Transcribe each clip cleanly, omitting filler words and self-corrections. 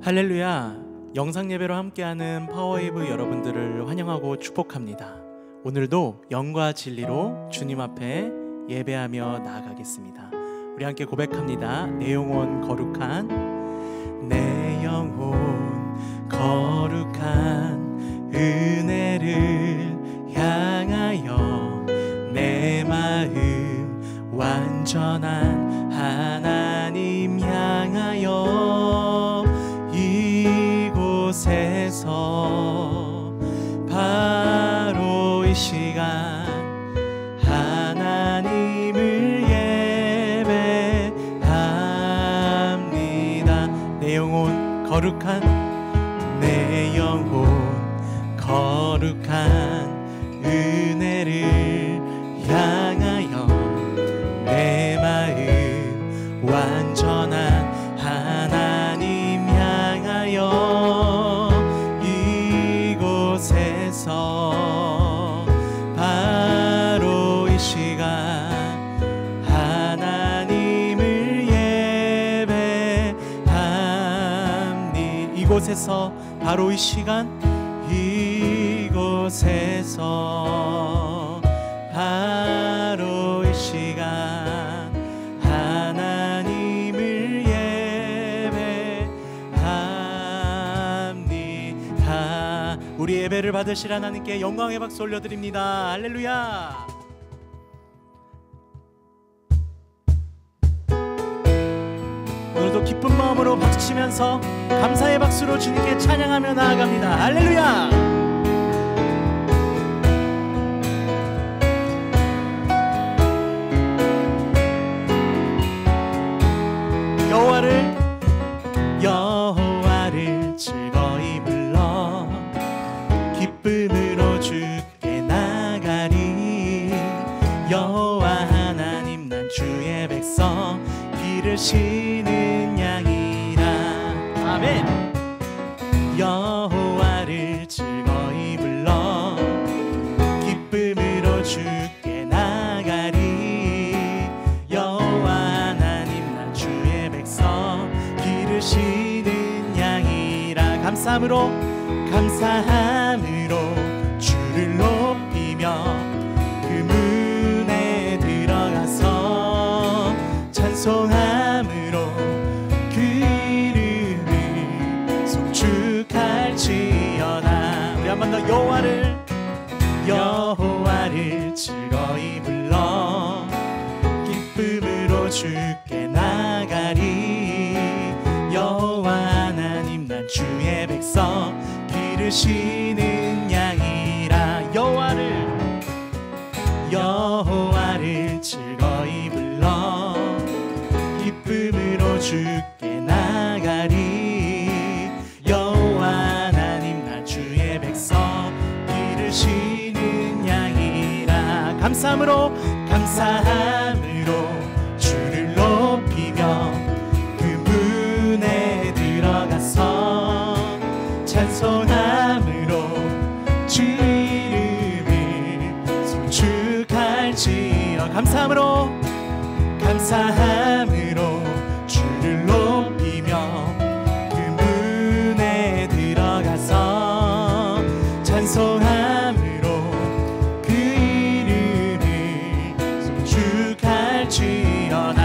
할렐루야. 영상 예배로 함께하는 파워웨이브 여러분들을 환영하고 축복합니다. 오늘도 영과 진리로 주님 앞에 예배하며 나아가겠습니다. 우리 함께 고백합니다. 내 영혼 거룩한, 내 영혼 거룩한 은혜를 향하여 내 마음 완전한 하나님 향하여 이곳에서 바로 이 시간 하나님을 예배합니다. 내 영혼 거룩한, 내 영혼 거룩한 은혜를 향하여 내 마음 완전한 하나님 향하여 이곳에서 바로 이 시간 하나님을 예배합니다. 이곳에서 바로 이 시간, 이곳에서 바로 이 시간 하나님을 예배합니다. 우리 예배를 받으실 하나님께 영광의 박수 올려드립니다. 할렐루야. 오늘도 기쁜 마음으로 박수치면서 감사의 박수로 주님께 찬양하며 나아갑니다. 할렐루야. 여호와를 즐거이 불러 기쁨으로 주께 나가리. 여호와 하나님 난 주의 백성 기르시는 양이라. 아멘. 여호와를 즐거이 불러 기쁨으로 주께 나가리. 여호와 하나님 난 주의 백성 기르시는 양이라. 감사함으로 주를 높이며 그 문에 들어가서 찬송함으로 그 이름을 송축할지어다. 우리 한 번 더 여호와를 즐거이 불러 기쁨으로 주께 나가리. 여호와 하나님 난 주의 백성 기르시는 양이라. 여호와를 즐거이 불러 기쁨으로 주께 나가리. 여호와 하나님 난 주의 백성 기르시는 양이라. 감사함으로 주를 높이며 찬송함으로 주 이름을 송축할지어. 감사함으로 주를 높이며 그 문에 들어가서 찬송함으로 그 이름을 송축할지어다.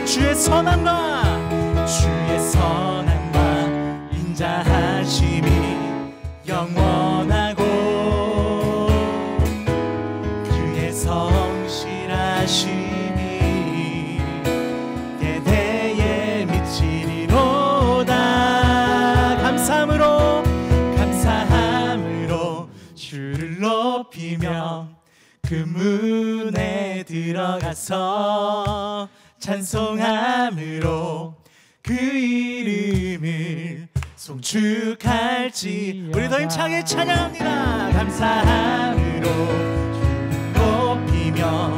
주의 선함과 인자하심이 영원하고 그의 성실하심이 대대에 미치리로다. 감사함으로 주를 높이며 그 문에 들어가서 찬송함으로 그 이름을 송축할지. 우리 더 힘차게 찬양합니다. 감사함으로 주를 높이며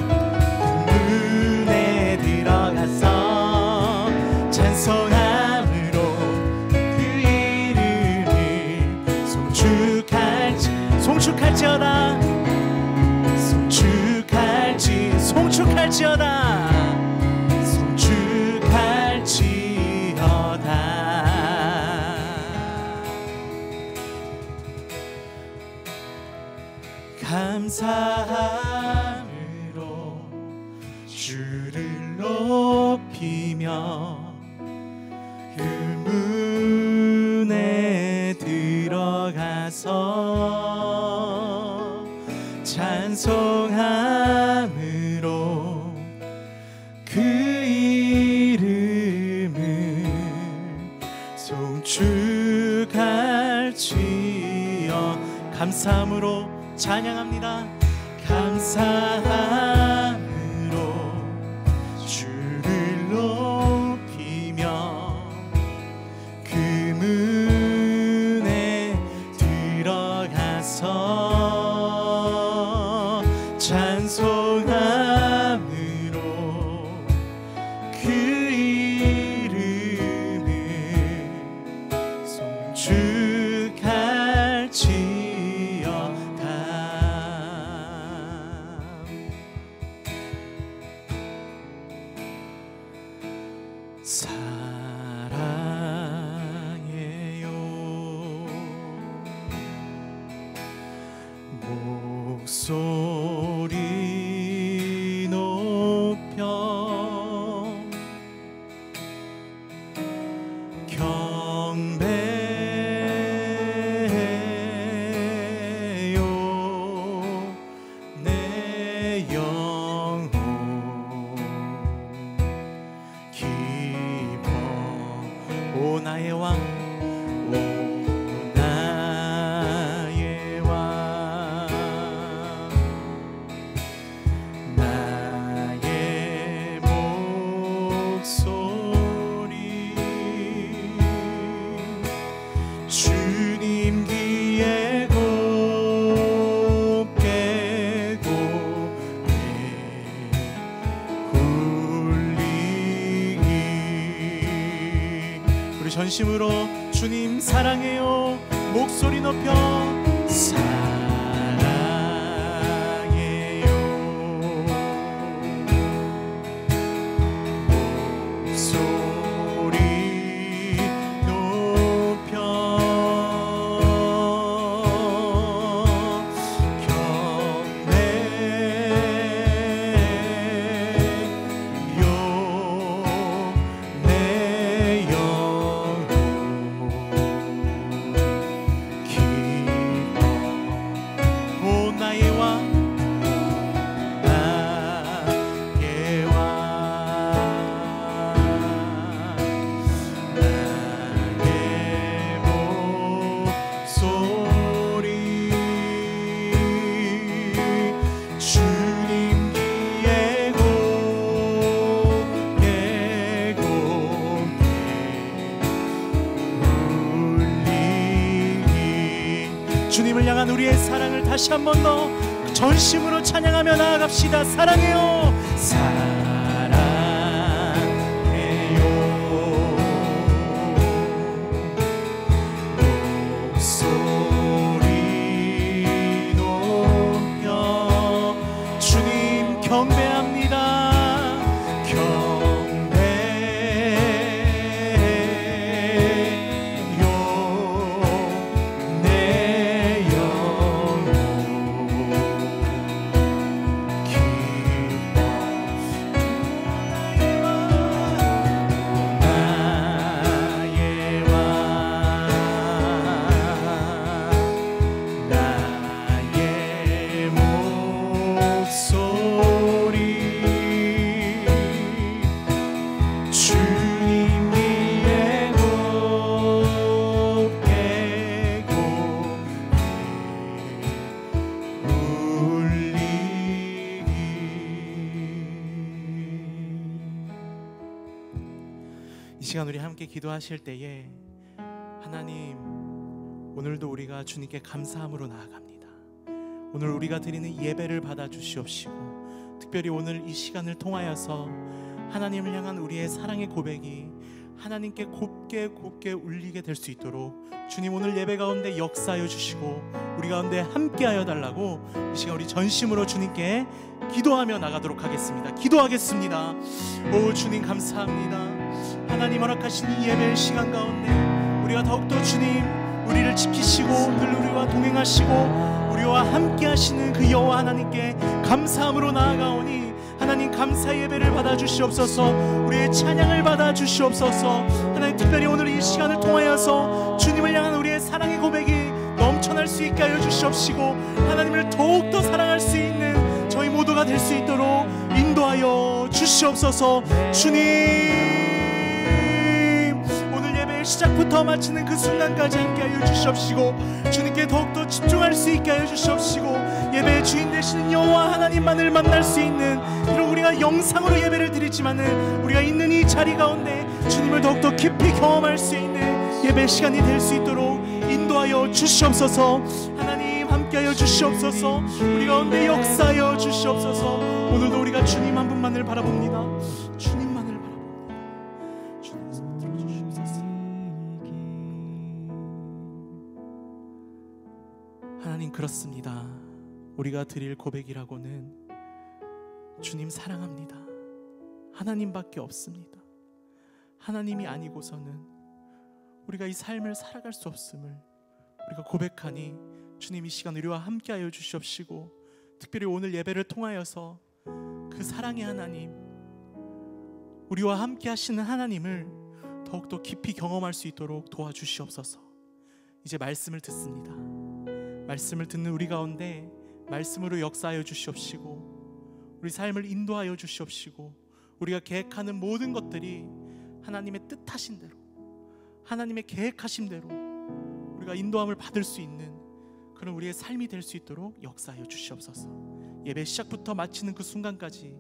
그 문에 들어가서 찬송함으로 그 이름을 송축할지어다. 송축할지어다. 감사함으로 주를 높이며 그 문에 들어가서 찬송함으로 그 이름을 송축할지어 감사함으로 찬양합니다. 감사함으로 주를 높이며 그 문에 들어가서 찬송함으로 그 이름을 송축할지어다. 사랑해요 목소리 높여 경배해요 내 영혼 기뻐 오 나의 왕 오 나의 왕 나의 목소리 주님 귀에 곱게 울리기. 우리 전심으로 주님 사랑해요 목소리 높여 사랑해요 목소리 높여 경배요 내 영혼 기뻐 오 나의 왕 나의 왕 나의 목소리 주님 귀에 곱게 울리기. 주님을 향한 우리의 사랑을 다시 한 번 더 전심으로 찬양하며 나아갑시다. 사랑해요 사랑해요 목소리 높여 주님 경배합니다. 경배요 내 영혼 기뻐 나의 왕 나의 목소리 주님 위에 곱게 울리기. 이 시간 우리 함께 기도하실 때에 하나님 오늘도 우리가 주님께 감사함으로 나아갑니다. 오늘 우리가 드리는 이 예배를 받아 주시옵시고 특별히 오늘 이 시간을 통하여서 하나님을 향한 우리의 사랑의 고백이 하나님께 곱게 울리게 될 수 있도록 주님 오늘 예배 가운데 역사하여 주시고 우리 가운데 함께하여 달라고 이 시간 우리 전심으로 주님께 기도하며 나가도록 하겠습니다. 기도하겠습니다. 오 주님 감사합니다. 하나님 허락하신 이 예배의 시간 가운데 우리가 더욱더 주님 우리를 지키시고 늘 우리와 동행하시고 우리와 함께 하시는 그 여호와 하나님께 감사함으로 나아가오니 하나님 감사 예배를 받아주시옵소서. 우리의 찬양을 받아주시옵소서. 하나님 특별히 오늘 이 시간을 통하여서 주님을 향한 우리의 사랑의 고백이 넘쳐날 수 있게 하여 주시옵시고 하나님을 더욱더 사랑할 수 있는 저희 모두가 될 수 있도록 인도하여 주시옵소서. 주님 시작부터 마치는 그 순간까지 함께하여 주시옵시고 주님께 더욱더 집중할 수 있게 하여 주시옵시고 예배의 주인 되시는 여호와 하나님만을 만날 수 있는 비록 우리가 영상으로 예배를 드리지만은 우리가 있는 이 자리 가운데 주님을 더욱더 깊이 경험할 수 있는 예배 시간이 될 수 있도록 인도하여 주시옵소서. 하나님 함께하여 주시옵소서. 우리 가운데 역사하여 주시옵소서. 오늘도 우리가 주님 한 분만을 바라봅니다. 주님만을 바라봅니다. 주님께서 들어주시옵소서. 하나님 그렇습니다. 우리가 드릴 고백이라고는 주님 사랑합니다. 하나님밖에 없습니다. 하나님이 아니고서는 우리가 이 삶을 살아갈 수 없음을 우리가 고백하니 주님 이 시간 우리와 함께하여 주시옵시고 특별히 오늘 예배를 통하여서 그 사랑의 하나님, 우리와 함께 하시는 하나님을 더욱더 깊이 경험할 수 있도록 도와주시옵소서. 이제 말씀을 듣습니다. 말씀을 듣는 우리 가운데 말씀으로 역사하여 주시옵시고 우리 삶을 인도하여 주시옵시고 우리가 계획하는 모든 것들이 하나님의 뜻하신 대로 하나님의 계획하신 대로 우리가 인도함을 받을 수 있는 그런 우리의 삶이 될 수 있도록 역사하여 주시옵소서. 예배 시작부터 마치는 그 순간까지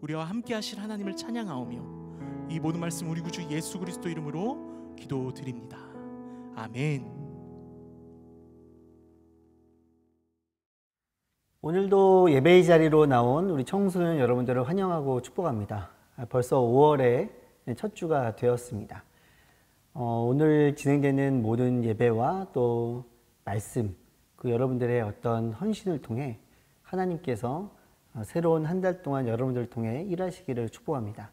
우리와 함께 하실 하나님을 찬양하오며 이 모든 말씀 우리 구주 예수 그리스도 이름으로 기도드립니다. 아멘. 오늘도 예배의 자리로 나온 우리 청소년 여러분들을 환영하고 축복합니다. 벌써 5월의 첫 주가 되었습니다. 오늘 진행되는 모든 예배와 또 말씀, 그 여러분들의 어떤 헌신을 통해 하나님께서 새로운 한 달 동안 여러분들을 통해 일하시기를 축복합니다.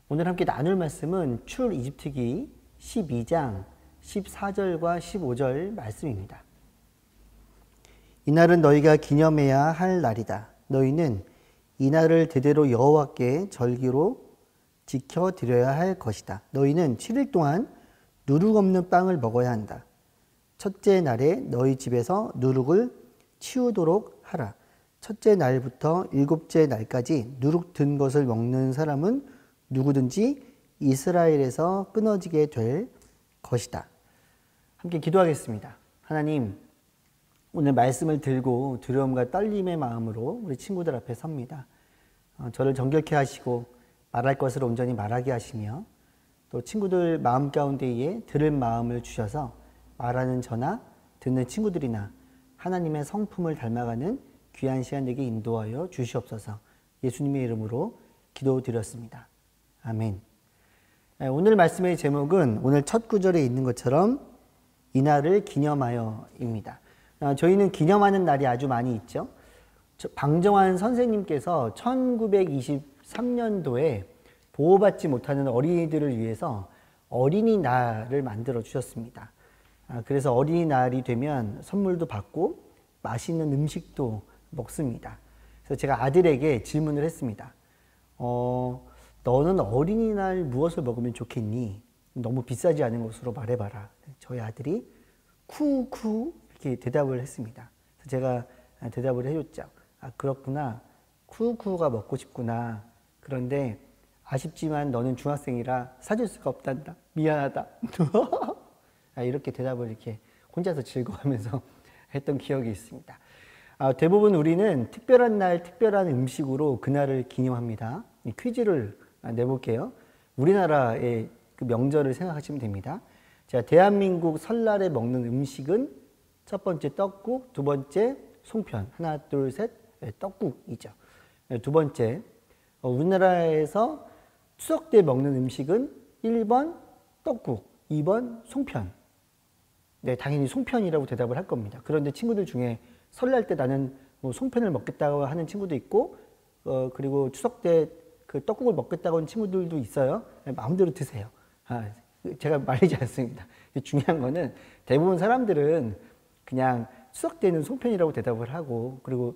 오늘 함께 나눌 말씀은 출애굽기 12장 14절과 15절 말씀입니다. 이날은 너희가 기념해야 할 날이다. 너희는 이날을 대대로 여호와께 절기로 지켜드려야 할 것이다. 너희는 7일 동안 누룩 없는 빵을 먹어야 한다. 첫째 날에 너희 집에서 누룩을 치우도록 하라. 첫째 날부터 일곱째 날까지 누룩 든 것을 먹는 사람은 누구든지 이스라엘에서 끊어지게 될 것이다. 함께 기도하겠습니다. 하나님, 오늘 말씀을 들고 두려움과 떨림의 마음으로 우리 친구들 앞에 섭니다. 저를 정결케 하시고 말할 것을 온전히 말하게 하시며 또 친구들 마음 가운데에 들을 마음을 주셔서 말하는 저나 듣는 친구들이나 하나님의 성품을 닮아가는 귀한 시간 되게 인도하여 주시옵소서. 예수님의 이름으로 기도드렸습니다. 아멘. 오늘 말씀의 제목은 오늘 첫 구절에 있는 것처럼 이날을 기념하여입니다. 저희는 기념하는 날이 아주 많이 있죠. 방정환 선생님께서 1923년도에 보호받지 못하는 어린이들을 위해서 어린이날을 만들어 주셨습니다. 그래서 어린이날이 되면 선물도 받고 맛있는 음식도 먹습니다. 그래서 제가 아들에게 질문을 했습니다. 너는 어린이날 무엇을 먹으면 좋겠니? 너무 비싸지 않은 것으로 말해봐라. 저희 아들이 쿠쿠 이렇게 대답을 했습니다. 그래서 제가 대답을 해줬죠. 그렇구나. 쿠쿠가 먹고 싶구나. 그런데 아쉽지만 너는 중학생이라 사줄 수가 없단다. 미안하다. 이렇게 대답을 이렇게 혼자서 즐거워하면서 했던 기억이 있습니다. 대부분 우리는 특별한 날, 특별한 음식으로 그날을 기념합니다. 퀴즈를 내볼게요. 우리나라의 그 명절을 생각하시면 됩니다. 자, 대한민국 설날에 먹는 음식은 첫 번째 떡국, 두 번째 송편. 하나, 둘, 셋, 떡국이죠. 두 번째, 우리나라에서 추석 때 먹는 음식은 1번 떡국, 2번 송편. 네, 당연히 송편이라고 대답을 할 겁니다. 그런데 친구들 중에 설날 때 나는 뭐 송편을 먹겠다고 하는 친구도 있고, 그리고 추석 때 그 떡국을 먹겠다고 하는 친구들도 있어요. 마음대로 드세요. 제가 말리지 않습니다. 중요한 거는 대부분 사람들은 그냥 추석 때는 송편이라고 대답을 하고, 그리고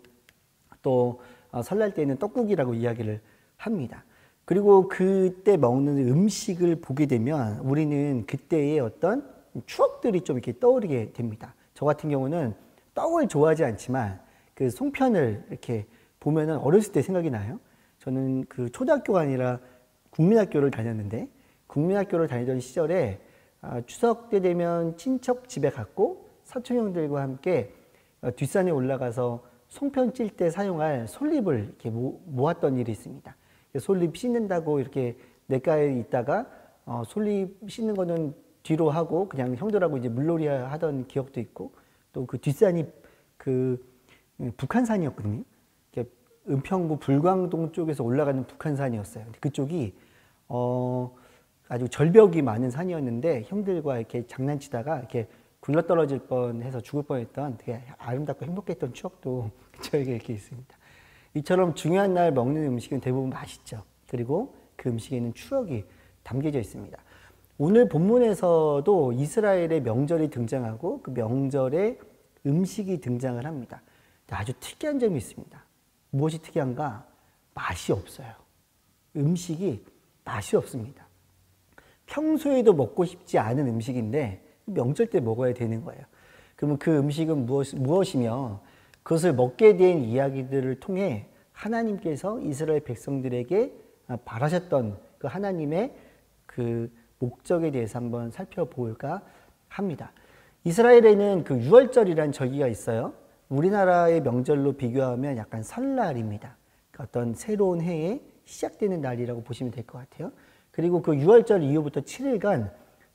또 설날 때는 떡국이라고 이야기를 합니다. 그리고 그때 먹는 음식을 보게 되면 우리는 그때의 어떤 추억들이 좀 이렇게 떠오르게 됩니다. 저 같은 경우는 떡을 좋아하지 않지만 그 송편을 이렇게 보면은 어렸을 때 생각이 나요. 저는 그 초등학교가 아니라 국민학교를 다녔는데, 국민학교를 다니던 시절에 추석 때 되면 친척 집에 갔고 사촌 형들과 함께 뒷산에 올라가서 송편 찔 때 사용할 솔잎을 이렇게 모았던 일이 있습니다. 솔잎 씻는다고 이렇게 냇가에 있다가 솔잎 씻는 거는 뒤로 하고 그냥 형들하고 이제 물놀이 하던 기억도 있고, 또 그 뒷산이 그 북한산이었거든요. 은평구 불광동 쪽에서 올라가는 북한산이었어요. 그쪽이 아주 절벽이 많은 산이었는데 형들과 이렇게 장난치다가 이렇게 굴러떨어질 뻔해서 죽을 뻔했던 되게 아름답고 행복했던 추억도 저에게 이렇게 있습니다. 이처럼 중요한 날 먹는 음식은 대부분 맛있죠. 그리고 그 음식에는 추억이 담겨져 있습니다. 오늘 본문에서도 이스라엘의 명절이 등장하고 그 명절에 음식이 등장을 합니다. 아주 특이한 점이 있습니다. 무엇이 특이한가? 맛이 없어요. 음식이 맛이 없습니다. 평소에도 먹고 싶지 않은 음식인데 명절 때 먹어야 되는 거예요. 그러면 그 음식은 무엇이며 그것을 먹게 된 이야기들을 통해 하나님께서 이스라엘 백성들에게 바라셨던 그 하나님의 그 목적에 대해서 한번 살펴볼까 합니다. 이스라엘에는 그 유월절이라는 절기가 있어요. 우리나라의 명절로 비교하면 약간 설날입니다. 어떤 새로운 해에 시작되는 날이라고 보시면 될 것 같아요. 그리고 그 유월절 이후부터 7일간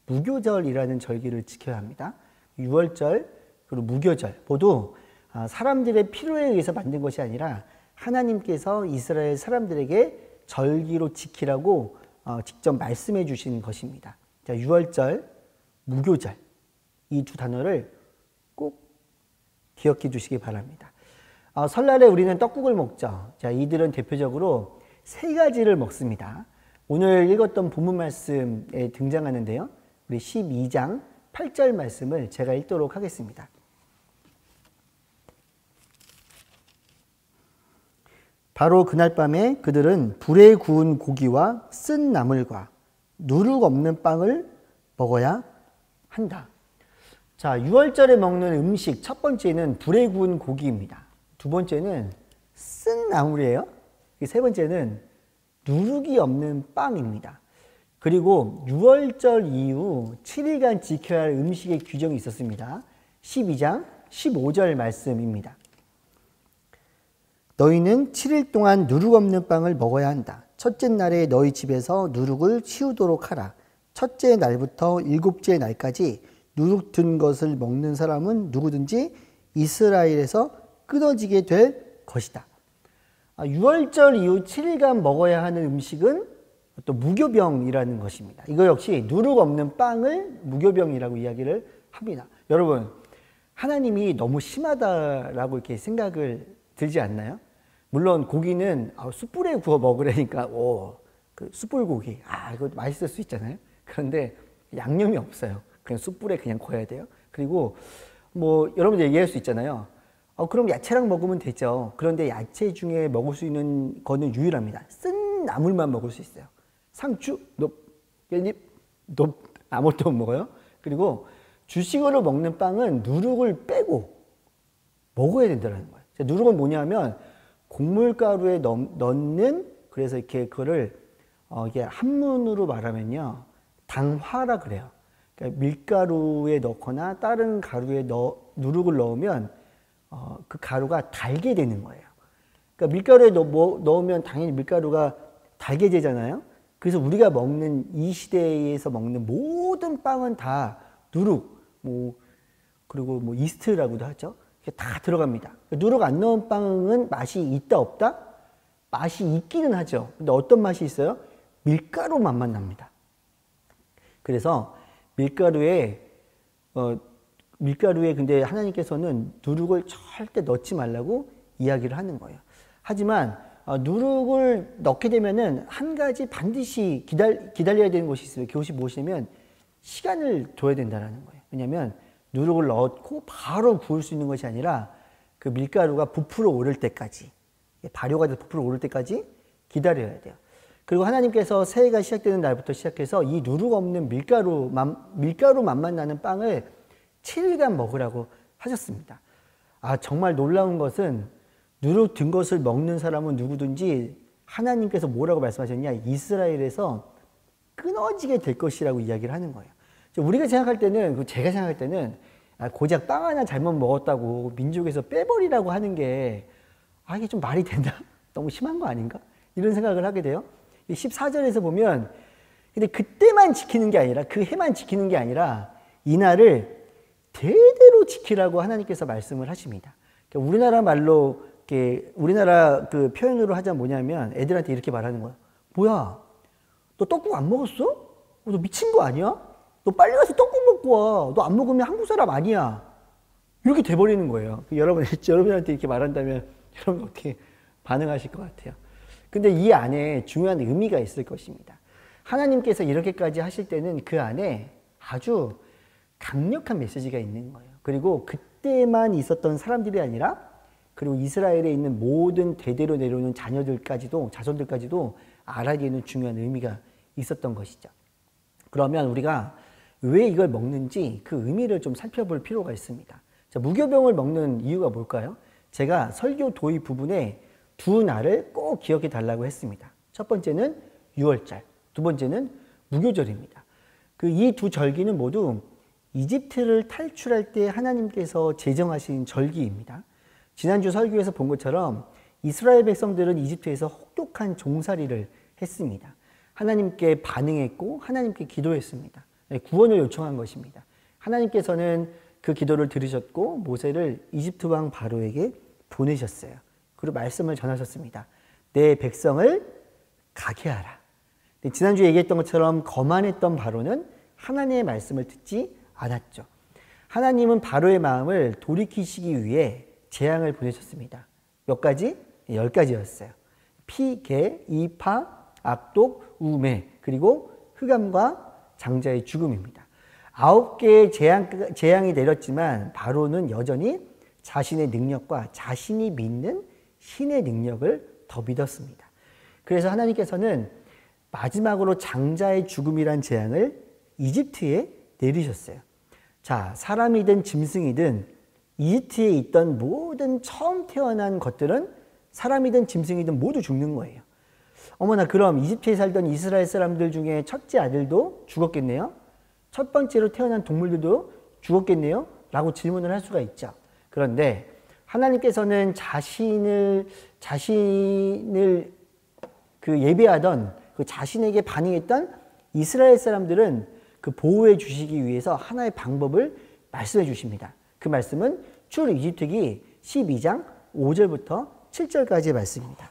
무교절이라는 절기를 지켜야 합니다. 유월절 그리고 무교절 모두 사람들의 필요에 의해서 만든 것이 아니라 하나님께서 이스라엘 사람들에게 절기로 지키라고 직접 말씀해 주신 것입니다. 자, 유월절, 무교절 이 두 단어를 꼭 기억해 주시기 바랍니다. 설날에 우리는 떡국을 먹죠. 자, 이들은 대표적으로 세 가지를 먹습니다. 오늘 읽었던 본문 말씀에 등장하는데요. 우리 12장 8절 말씀을 제가 읽도록 하겠습니다. 바로 그날 밤에 그들은 불에 구운 고기와 쓴 나물과 누룩 없는 빵을 먹어야 한다. 자, 유월절에 먹는 음식 첫 번째는 불에 구운 고기입니다. 두 번째는 쓴 나물이에요. 세 번째는 누룩이 없는 빵입니다. 그리고 유월절 이후 7일간 지켜야 할 음식의 규정이 있었습니다. 12장 15절 말씀입니다. 너희는 7일 동안 누룩 없는 빵을 먹어야 한다. 첫째 날에 너희 집에서 누룩을 치우도록 하라. 첫째 날부터 일곱째 날까지 누룩 든 것을 먹는 사람은 누구든지 이스라엘에서 끊어지게 될 것이다. 유월절 이후 7일간 먹어야 하는 음식은 또 무교병이라는 것입니다. 이거 역시 누룩 없는 빵을 무교병이라고 이야기를 합니다. 여러분, 하나님이 너무 심하다라고 이렇게 생각을 들지 않나요? 물론 고기는 숯불에 구워 먹으려니까 그 숯불고기 이거 맛있을 수 있잖아요. 그런데 양념이 없어요. 그냥 숯불에 그냥 구워야 돼요. 그리고 뭐 여러분들 얘기할 수 있잖아요. 그럼 야채랑 먹으면 되죠. 그런데 야채 중에 먹을 수 있는 거는 유일합니다. 쓴 나물만 먹을 수 있어요. 상추, 깻잎, 아무것도 못 먹어요. 그리고 주식으로 먹는 빵은 누룩을 빼고 먹어야 된다는 거예요. 누룩은 뭐냐면 곡물가루에 넣는, 그래서 이렇게 그거를 이게 한문으로 말하면요, 당화라 그래요. 그러니까 밀가루에 넣거나 다른 가루에 누룩을 넣으면 그 가루가 달게 되는 거예요. 그러니까 밀가루에 넣으면 당연히 밀가루가 달게 되잖아요. 그래서 우리가 먹는 이 시대에서 먹는 모든 빵은 다 누룩, 그리고 이스트라고도 하죠. 다 들어갑니다. 누룩 안 넣은 빵은 맛이 있다 없다? 맛이 있기는 하죠. 근데 어떤 맛이 있어요? 밀가루 맛만 납니다. 그래서 밀가루에 근데 하나님께서는 누룩을 절대 넣지 말라고 이야기를 하는 거예요. 하지만 누룩을 넣게 되면은 한 가지 반드시 기다려야 되는 것이 있어요. 그것이 무엇이냐면 시간을 둬야 된다는 거예요. 왜냐하면 누룩을 넣고 바로 구울 수 있는 것이 아니라 그 밀가루가 부풀어 오를 때까지, 발효가 돼서 부풀어 오를 때까지 기다려야 돼요. 그리고 하나님께서 새해가 시작되는 날부터 시작해서 이 누룩 없는 밀가루 맛만 나는 빵을 7일간 먹으라고 하셨습니다. 아, 정말 놀라운 것은 누룩 든 것을 먹는 사람은 누구든지 하나님께서 뭐라고 말씀하셨냐? 이스라엘에서 끊어지게 될 것이라고 이야기를 하는 거예요. 우리가 생각할 때는, 제가 생각할 때는 고작 빵 하나 잘못 먹었다고 민족에서 빼버리라고 하는 게 이게 좀 말이 된다? 너무 심한 거 아닌가? 이런 생각을 하게 돼요. 14절에서 보면 근데 그때만 지키는 게 아니라 그 해만 지키는 게 아니라 이날을 대대로 지키라고 하나님께서 말씀을 하십니다. 그러니까 우리나라 말로 우리나라 그 표현으로 하자면 뭐냐면 애들한테 이렇게 말하는 거야. 뭐야? 너 떡국 안 먹었어? 너 미친 거 아니야? 너 빨리 가서 떡국 먹고 와. 너 안 먹으면 한국 사람 아니야. 이렇게 돼버리는 거예요. 여러분한테 이렇게 말한다면 여러분 어떻게 반응하실 것 같아요? 근데 이 안에 중요한 의미가 있을 것입니다. 하나님께서 이렇게까지 하실 때는 그 안에 아주 강력한 메시지가 있는 거예요. 그리고 그때만 있었던 사람들이 아니라 그리고 이스라엘에 있는 모든 대대로 내려오는 자손들까지도 알아야 되는 중요한 의미가 있었던 것이죠. 그러면 우리가 왜 이걸 먹는지 그 의미를 좀 살펴볼 필요가 있습니다. 자, 무교병을 먹는 이유가 뭘까요? 제가 설교 도입 부분에 두 날을 꼭 기억해 달라고 했습니다. 첫 번째는 유월절, 두 번째는 무교절입니다. 이 두 절기는 모두 이집트를 탈출할 때 하나님께서 제정하신 절기입니다. 지난주 설교에서 본 것처럼 이스라엘 백성들은 이집트에서 혹독한 종살이를 했습니다. 하나님께 반응했고 하나님께 기도했습니다. 구원을 요청한 것입니다. 하나님께서는 그 기도를 들으셨고 모세를 이집트 왕 바로에게 보내셨어요. 그리고 말씀을 전하셨습니다. 내 백성을 가게 하라. 지난주에 얘기했던 것처럼 거만했던 바로는 하나님의 말씀을 듣지 않았죠. 하나님은 바로의 마음을 돌이키시기 위해 재앙을 보내셨습니다. 몇 가지? 10가지였어요. 피, 개, 이파, 악독, 우매, 그리고 흑암과 장자의 죽음입니다. 9개의 재앙이 내렸지만 바로는 여전히 자신의 능력과 자신이 믿는 신의 능력을 더 믿었습니다. 그래서 하나님께서는 마지막으로 장자의 죽음이란 재앙을 이집트에 내리셨어요. 자, 사람이든 짐승이든 이집트에 있던 모든 처음 태어난 것들은 사람이든 짐승이든 모두 죽는 거예요. 어머나, 그럼 이집트에 살던 이스라엘 사람들 중에 첫째 아들도 죽었겠네요? 첫 번째로 태어난 동물들도 죽었겠네요? 라고 질문을 할 수가 있죠. 그런데 하나님께서는 자신을 예배하던 그 자신에게 반응했던 이스라엘 사람들은 그 보호해 주시기 위해서 하나의 방법을 말씀해 주십니다. 그 말씀은 출애굽기 12장 5절부터 7절까지의 말씀입니다.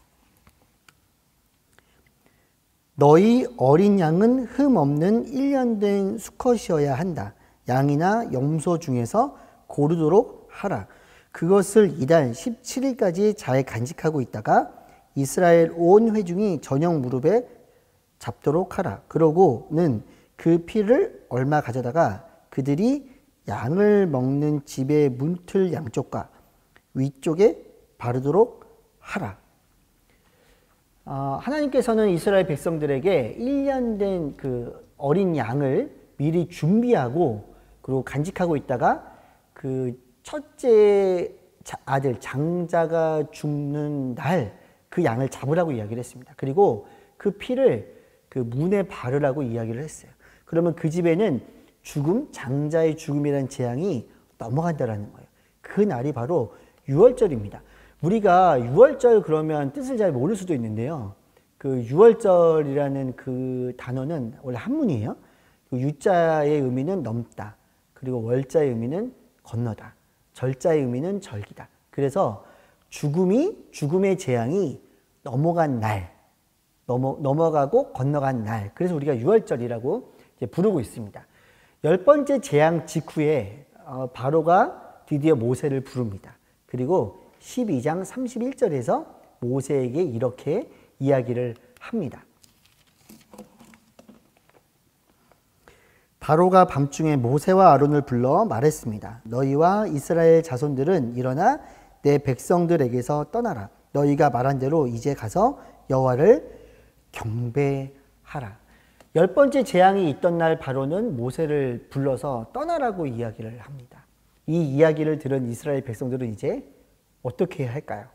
너희 어린 양은 흠 없는 1년 된 수컷이어야 한다. 양이나 염소 중에서 고르도록 하라. 그것을 이달 17일까지 잘 간직하고 있다가 이스라엘 온 회중이 저녁 무릎에 잡도록 하라. 그러고는 그 피를 얼마 가져다가 그들이 양을 먹는 집의 문틀 양쪽과 위쪽에 바르도록 하라. 하나님께서는 이스라엘 백성들에게 1년 된 그 어린 양을 미리 준비하고 그리고 간직하고 있다가 그 첫째 아들 장자가 죽는 날 그 양을 잡으라고 이야기를 했습니다. 그리고 그 피를 그 문에 바르라고 이야기를 했어요. 그러면 그 집에는 장자의 죽음이라는 재앙이 넘어간다라는 거예요. 그 날이 바로 유월절입니다. 우리가 유월절 그러면 뜻을 잘 모를 수도 있는데요. 그 유월절이라는 그 단어는 원래 한문이에요. 그 유자의 의미는 넘다. 그리고 월자의 의미는 건너다. 절자의 의미는 절기다. 그래서 죽음의 재앙이 넘어간 날, 넘어가고 건너간 날. 그래서 우리가 유월절이라고 이제 부르고 있습니다. 10번째 재앙 직후에 바로가 드디어 모세를 부릅니다. 그리고 12장 31절에서 모세에게 이렇게 이야기를 합니다. 바로가 밤중에 모세와 아론을 불러 말했습니다. 너희와 이스라엘 자손들은 일어나 내 백성들에게서 떠나라. 너희가 말한 대로 이제 가서 여호와를 경배하라. 10번째 재앙이 있던 날 바로는 모세를 불러서 떠나라고 이야기를 합니다. 이 이야기를 들은 이스라엘 백성들은 이제 어떻게 해야 할까요?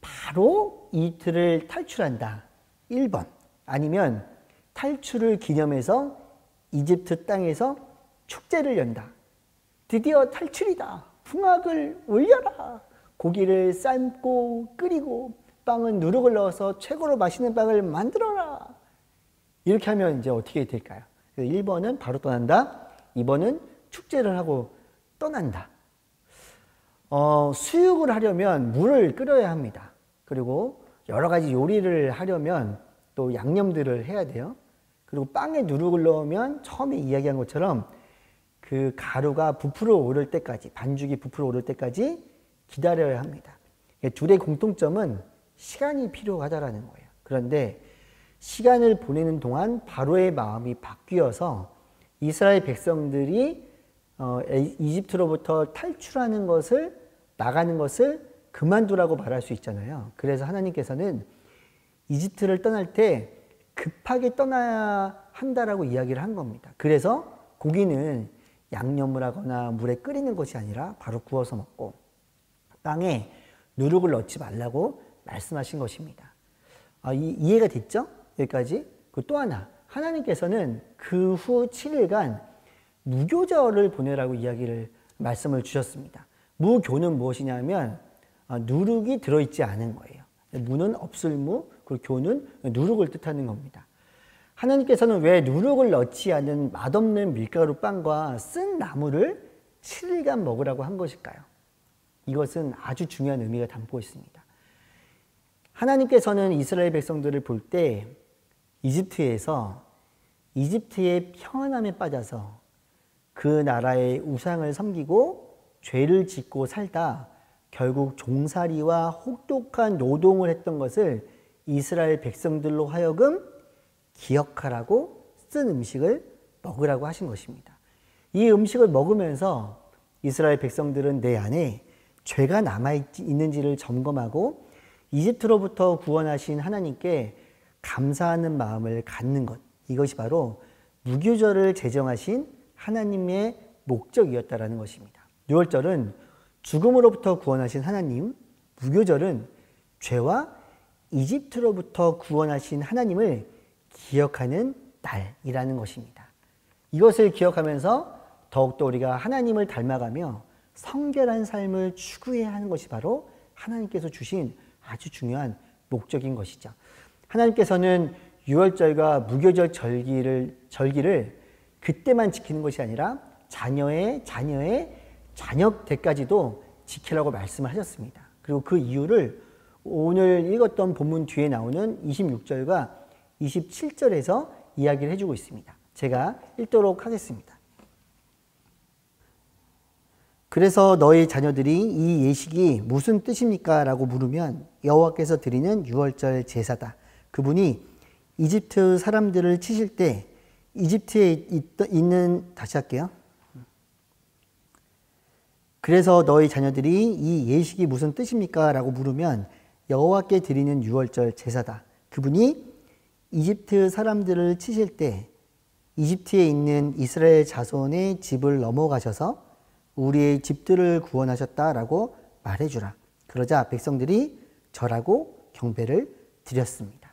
바로 이집트를 탈출한다. 1번. 아니면 탈출을 기념해서 이집트 땅에서 축제를 연다. 드디어 탈출이다. 풍악을 올려라. 고기를 삶고 끓이고 빵은 누룩을 넣어서 최고로 맛있는 빵을 만들어라. 이렇게 하면 이제 어떻게 될까요? 1번은 바로 떠난다. 2번은 축제를 하고 떠난다. 수육을 하려면 물을 끓여야 합니다. 그리고 여러 가지 요리를 하려면 또 양념들을 해야 돼요. 그리고 빵에 누룩을 넣으면 처음에 이야기한 것처럼 그 가루가 부풀어 오를 때까지, 반죽이 부풀어 오를 때까지 기다려야 합니다. 둘의 공통점은 시간이 필요하다라는 거예요. 그런데 시간을 보내는 동안 바로의 마음이 바뀌어서 이스라엘 백성들이 이집트로부터 탈출하는 것을, 나가는 것을 그만두라고 말할 수 있잖아요. 그래서 하나님께서는 이집트를 떠날 때 급하게 떠나야 한다라고 이야기를 한 겁니다. 그래서 고기는 양념을 하거나 물에 끓이는 것이 아니라 바로 구워서 먹고 빵에 누룩을 넣지 말라고 말씀하신 것입니다. 이해가 됐죠? 여기까지. 또 하나, 하나님께서는 그 후 7일간 무교절을 보내라고 말씀을 주셨습니다. 무교는 무엇이냐면 누룩이 들어있지 않은 거예요. 무는 없을 무, 그리고 교는 누룩을 뜻하는 겁니다. 하나님께서는 왜 누룩을 넣지 않은 맛없는 밀가루 빵과 쓴 나물을 7일간 먹으라고 한 것일까요? 이것은 아주 중요한 의미가 담고 있습니다. 하나님께서는 이스라엘 백성들을 볼 때 이집트의 평안함에 빠져서 그 나라의 우상을 섬기고 죄를 짓고 살다 결국 종살이와 혹독한 노동을 했던 것을 이스라엘 백성들로 하여금 기억하라고 쓴 음식을 먹으라고 하신 것입니다. 이 음식을 먹으면서 이스라엘 백성들은 내 안에 죄가 남아있는지를 점검하고 이집트로부터 구원하신 하나님께 감사하는 마음을 갖는 것, 이것이 바로 무교절을 제정하신 하나님의 목적이었다라는 것입니다. 유월절은 죽음으로부터 구원하신 하나님, 무교절은 죄와 이집트로부터 구원하신 하나님을 기억하는 날이라는 것입니다. 이것을 기억하면서 더욱더 우리가 하나님을 닮아가며 성결한 삶을 추구해야 하는 것이 바로 하나님께서 주신 아주 중요한 목적인 것이죠. 하나님께서는 유월절과 무교절 절기를 그때만 지키는 것이 아니라 자녀의 자녀 때까지도 지키라고 말씀을 하셨습니다. 그리고 그 이유를 오늘 읽었던 본문 뒤에 나오는 26절과 27절에서 이야기를 해주고 있습니다. 제가 읽도록 하겠습니다. 그래서 너희 자녀들이 이 예식이 무슨 뜻입니까? 라고 물으면 여호와께서 드리는 유월절 제사다. 그분이 이집트 사람들을 치실 때 이집트에 다시 할게요. 그래서 너희 자녀들이 이 예식이 무슨 뜻입니까? 라고 물으면 여호와께 드리는 유월절 제사다. 그분이 이집트 사람들을 치실 때 이집트에 있는 이스라엘 자손의 집을 넘어가셔서 우리의 집들을 구원하셨다라고 말해주라. 그러자 백성들이 절하고 경배를 드렸습니다.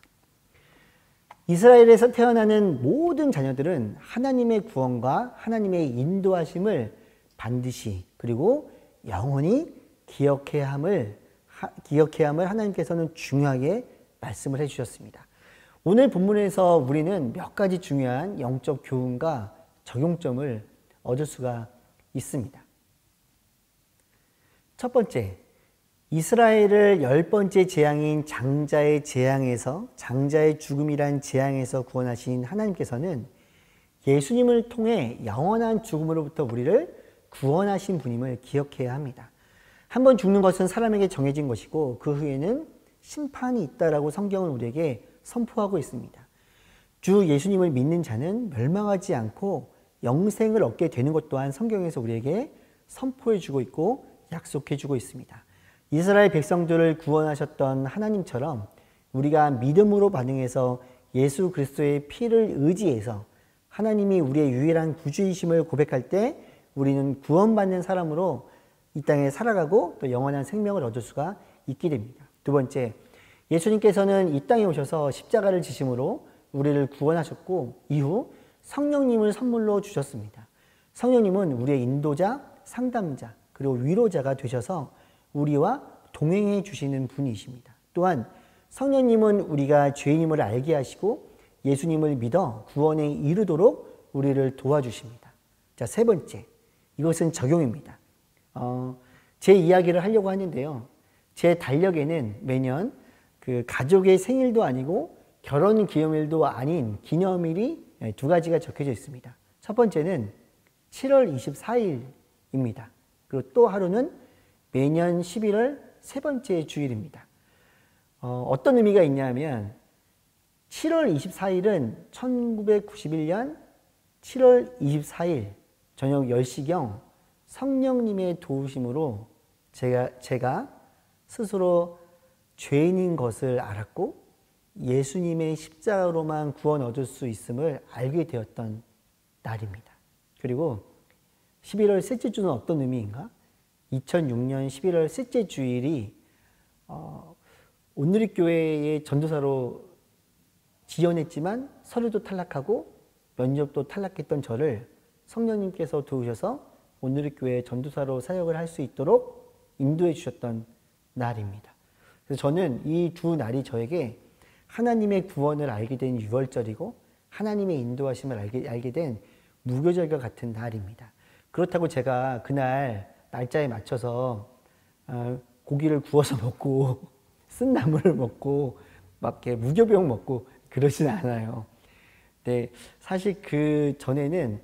이스라엘에서 태어나는 모든 자녀들은 하나님의 구원과 하나님의 인도하심을 반드시 그리고 영원히 기억해야 함을 하나님께서는 중요하게 말씀을 해주셨습니다. 오늘 본문에서 우리는 몇 가지 중요한 영적 교훈과 적용점을 얻을 수가 있습니다. 첫 번째, 이스라엘을 10번째 재앙인 장자의 재앙에서, 장자의 죽음이란 재앙에서 구원하신 하나님께서는 예수님을 통해 영원한 죽음으로부터 우리를 구원하신 분임을 기억해야 합니다. 한번 죽는 것은 사람에게 정해진 것이고 그 후에는 심판이 있다라고 성경은 우리에게 선포하고 있습니다. 주 예수님을 믿는 자는 멸망하지 않고 영생을 얻게 되는 것 또한 성경에서 우리에게 선포해 주고 있고 약속해 주고 있습니다. 이스라엘 백성들을 구원하셨던 하나님처럼 우리가 믿음으로 반응해서 예수 그리스도의 피를 의지해서 하나님이 우리의 유일한 구주이심을 고백할 때 우리는 구원받는 사람으로 이 땅에 살아가고 또 영원한 생명을 얻을 수가 있게 됩니다. 두 번째, 예수님께서는 이 땅에 오셔서 십자가를 지심으로 우리를 구원하셨고 이후 성령님을 선물로 주셨습니다. 성령님은 우리의 인도자, 상담자, 그리고 위로자가 되셔서 우리와 동행해 주시는 분이십니다. 또한 성령님은 우리가 죄인임을 알게 하시고 예수님을 믿어 구원에 이르도록 우리를 도와주십니다. 자, 세 번째, 이것은 적용입니다. 제 이야기를 하려고 하는데요. 제 달력에는 매년 그 가족의 생일도 아니고 결혼 기념일도 아닌 기념일이 두 가지가 적혀져 있습니다. 첫 번째는 7월 24일입니다. 그리고 또 하루는 매년 11월 세 번째 주일입니다. 어떤 의미가 있냐면 7월 24일은 1991년 7월 24일 저녁 10시경 성령님의 도우심으로 제가 스스로 죄인인 것을 알았고 예수님의 십자가로만 구원 얻을 수 있음을 알게 되었던 날입니다. 그리고 11월 셋째 주는 어떤 의미인가? 2006년 11월 셋째 주일이 온누리교회의 전도사로 지원했지만 서류도 탈락하고 면접도 탈락했던 저를 성령님께서 도우셔서 온누리교회 전도사로 사역을 할 수 있도록 인도해 주셨던 날입니다. 그래서 저는 이 두 날이 저에게 하나님의 구원을 알게 된 유월절이고 하나님의 인도하심을 알게 된 무교절과 같은 날입니다. 그렇다고 제가 그날 날짜에 맞춰서 고기를 구워서 먹고 쓴 나물을 먹고 막 이렇게 무교병 먹고 그러진 않아요. 근데 사실 그 전에는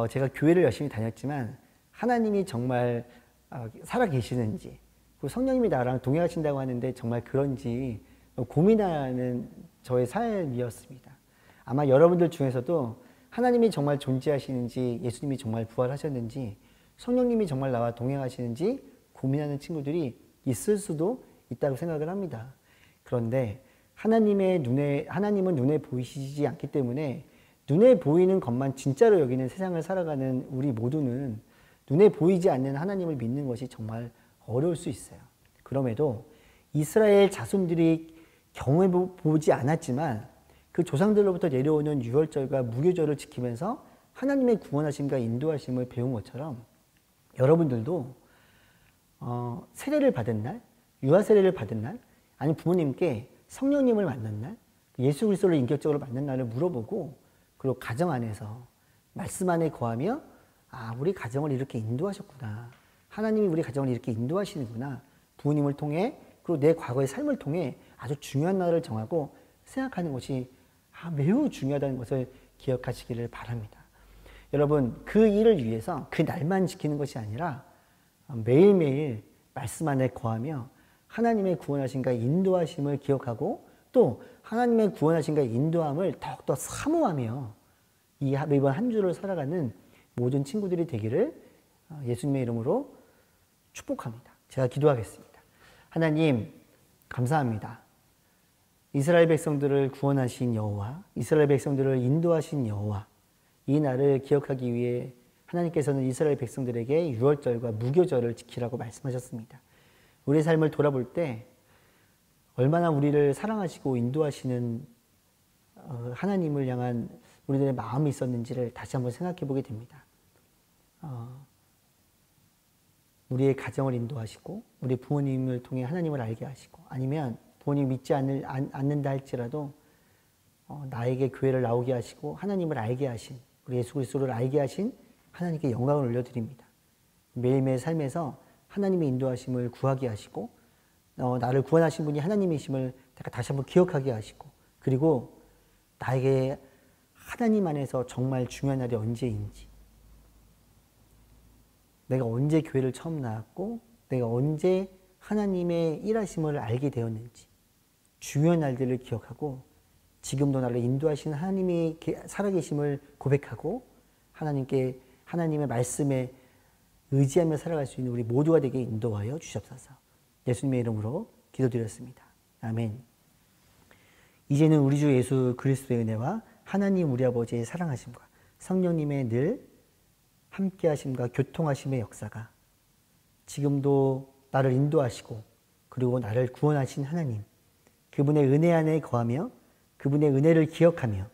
제가 교회를 열심히 다녔지만 하나님이 정말 살아 계시는지 그리고 성령님이 나랑 동행하신다고 하는데 정말 그런지 고민하는 저의 삶이었습니다. 아마 여러분들 중에서도 하나님이 정말 존재하시는지 예수님이 정말 부활하셨는지 성령님이 정말 나와 동행하시는지 고민하는 친구들이 있을 수도 있다고 생각을 합니다. 그런데 하나님은 눈에 보이시지 않기 때문에 눈에 보이는 것만 진짜로 여기는 세상을 살아가는 우리 모두는 눈에 보이지 않는 하나님을 믿는 것이 정말 어려울 수 있어요. 그럼에도 이스라엘 자손들이 경험해 보지 않았지만 그 조상들로부터 내려오는 유월절과 무교절을 지키면서 하나님의 구원하심과 인도하심을 배운 것처럼 여러분들도 세례를 받은 날, 유아 세례를 받은 날, 아니 부모님께 성령님을 만난 날, 예수 그리스도를 인격적으로 만난 날을 물어보고 그리고 가정 안에서 말씀 안에 거하며 우리 가정을 이렇게 인도하셨구나. 하나님이 우리 가정을 이렇게 인도하시는구나. 부모님을 통해 그리고 내 과거의 삶을 통해 아주 중요한 날을 정하고 생각하는 것이 매우 중요하다는 것을 기억하시기를 바랍니다. 여러분, 그 일을 위해서 그 날만 지키는 것이 아니라 매일매일 말씀 안에 거하며 하나님의 구원하심과 인도하심을 기억하고 또 하나님의 구원하심과 인도함을 더욱더 사모하며 이번 한 주를 살아가는 모든 친구들이 되기를 예수님의 이름으로 축복합니다. 제가 기도하겠습니다. 하나님, 감사합니다. 이스라엘 백성들을 구원하신 여호와, 이스라엘 백성들을 인도하신 여호와, 이 날을 기억하기 위해 하나님께서는 이스라엘 백성들에게 유월절과 무교절을 지키라고 말씀하셨습니다. 우리의 삶을 돌아볼 때 얼마나 우리를 사랑하시고 인도하시는 하나님을 향한 우리들의 마음이 있었는지를 다시 한번 생각해 보게 됩니다. 우리의 가정을 인도하시고 우리 부모님을 통해 하나님을 알게 하시고 아니면 부모님 믿지 않는다 할지라도 나에게 교회를 나오게 하시고 하나님을 알게 하신 우리 예수 그리스도를 알게 하신 하나님께 영광을 올려드립니다. 매일매일 삶에서 하나님의 인도하심을 구하게 하시고 나를 구원하신 분이 하나님이심을 다시 한번 기억하게 하시고 그리고 나에게 하나님 안에서 정말 중요한 날이 언제인지 내가 언제 교회를 처음 나왔고 내가 언제 하나님의 일하심을 알게 되었는지 중요한 날들을 기억하고 지금도 나를 인도하시는 하나님이 살아계심을 고백하고 하나님의 말씀에 의지하며 살아갈 수 있는 우리 모두가 되게 인도하여 주시옵소서. 예수님의 이름으로 기도드렸습니다. 아멘. 이제는 우리 주 예수 그리스도의 은혜와 하나님 우리 아버지의 사랑하심과 성령님의 늘 함께하심과 교통하심의 역사가 지금도 나를 인도하시고 그리고 나를 구원하신 하나님, 그분의 은혜 안에 거하며 그분의 은혜를 기억하며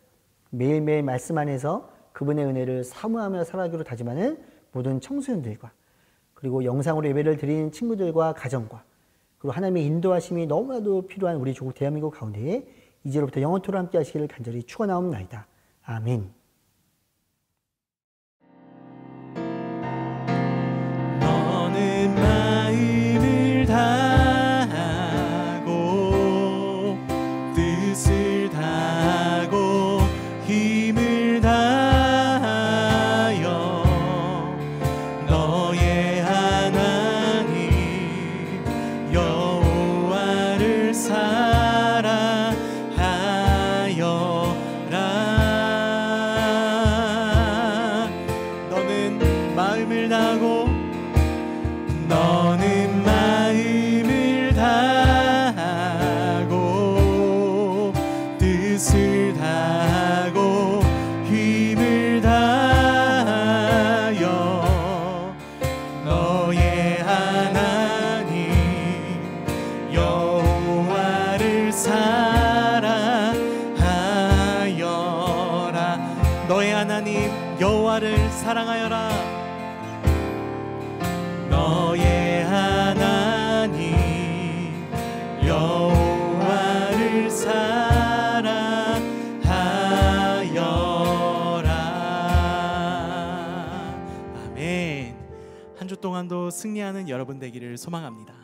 매일매일 말씀 안에서 그분의 은혜를 사모하며 살아가기로 다짐하는 모든 청소년들과 그리고 영상으로 예배를 드리는 친구들과 가정과 그리고 하나님의 인도하심이 너무나도 필요한 우리 조국 대한민국 가운데에 이제로부터 영원토록 함께 하시기를 간절히 축원하옵나이다. 아멘. 너는 마음을 다하고 뜻을 다하고 힘을 다하여 너의 하나님 여호와를 사랑하여라. 너는 마음을 다하고 너는 마음을 다하고 뜻을 다하고 힘을 다하여 너의 하나님 여호와를 사랑하여라. 너의 하나님 여호와를 사랑하여라. 너의 하나님 여호와를 사랑하여라. 아멘. 한 주 동안도 승리하는 여러분 되기를 소망합니다.